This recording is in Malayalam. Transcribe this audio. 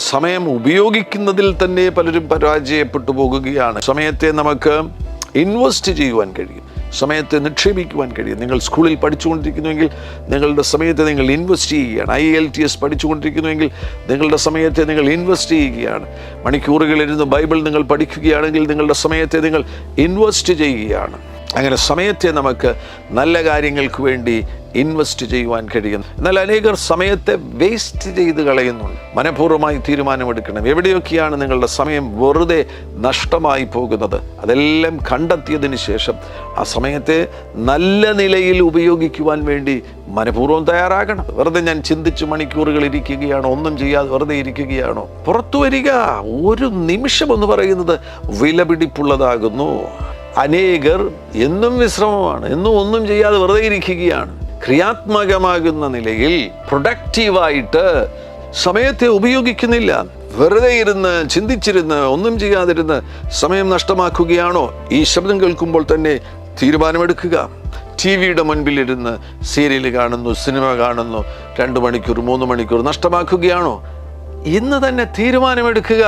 സമയം ഉപയോഗിക്കുന്നതിൽ തന്നെ പലരും പരാജയപ്പെട്ടു പോകുകയാണ്. സമയത്തെ നമുക്ക് ഇൻവെസ്റ്റ് ചെയ്യുവാൻ കഴിയും, സമയത്തെ നിക്ഷേപിക്കുവാൻ കഴിയും. നിങ്ങൾ സ്കൂളിൽ പഠിച്ചുകൊണ്ടിരിക്കുന്നുവെങ്കിൽ നിങ്ങളുടെ സമയത്തെ നിങ്ങൾ ഇൻവെസ്റ്റ് ചെയ്യുകയാണ്. IELTS പഠിച്ചുകൊണ്ടിരിക്കുന്നുവെങ്കിൽ നിങ്ങളുടെ സമയത്തെ നിങ്ങൾ ഇൻവെസ്റ്റ് ചെയ്യുകയാണ്. മണിക്കൂറുകളിരുന്ന് ബൈബിൾ നിങ്ങൾ പഠിക്കുകയാണെങ്കിൽ നിങ്ങളുടെ സമയത്തെ നിങ്ങൾ ഇൻവെസ്റ്റ് ചെയ്യുകയാണ്. അങ്ങനെ സമയത്തെ നമുക്ക് നല്ല കാര്യങ്ങൾക്ക് വേണ്ടി ഇൻവെസ്റ്റ് ചെയ്യുവാൻ കഴിയും. എന്നാൽ അനേകർ സമയത്തെ വേസ്റ്റ് ചെയ്ത് കളയുന്നുണ്ട്. മനഃപൂർവ്വമായി തീരുമാനമെടുക്കണം. എവിടെയൊക്കെയാണ് നിങ്ങളുടെ സമയം വെറുതെ നഷ്ടമായി പോകുന്നത്, അതെല്ലാം കണ്ടെത്തിയതിന് ശേഷം ആ സമയത്തെ നല്ല നിലയിൽ ഉപയോഗിക്കുവാൻ വേണ്ടി മനഃപൂർവ്വം തയ്യാറാകണം. വെറുതെ ഞാൻ ചിന്തിച്ച് മണിക്കൂറുകൾ ഇരിക്കുകയാണോ, ഒന്നും ചെയ്യാതെ വെറുതെ ഇരിക്കുകയാണോ? പുറത്തു വരിക. ഒരു നിമിഷം എന്ന് പറയുന്നത് വിലപിടിപ്പുള്ളതാകുന്നു. അനേകർ എന്നും വിശ്രമമാണ്, എന്നും ഒന്നും ചെയ്യാതെ വെറുതെ ഇരിക്കുകയാണ്. ക്രിയാത്മകമാകുന്ന നിലയിൽ പ്രൊഡക്റ്റീവായിട്ട് സമയത്തെ ഉപയോഗിക്കുന്നില്ല. വെറുതെ ഇരുന്ന് ചിന്തിച്ചിരുന്ന് ഒന്നും ചെയ്യാതിരുന്ന് സമയം നഷ്ടമാക്കുകയാണോ? ഈ ശബ്ദം കേൾക്കുമ്പോൾ തന്നെ തീരുമാനമെടുക്കുക. TV-യുടെ മുൻപിലിരുന്ന് സീരിയൽ കാണുന്നു, സിനിമ കാണുന്നു, 2 മണിക്കൂർ 3 മണിക്കൂർ നഷ്ടമാക്കുകയാണോ? ഇന്ന് തന്നെ തീരുമാനമെടുക്കുക.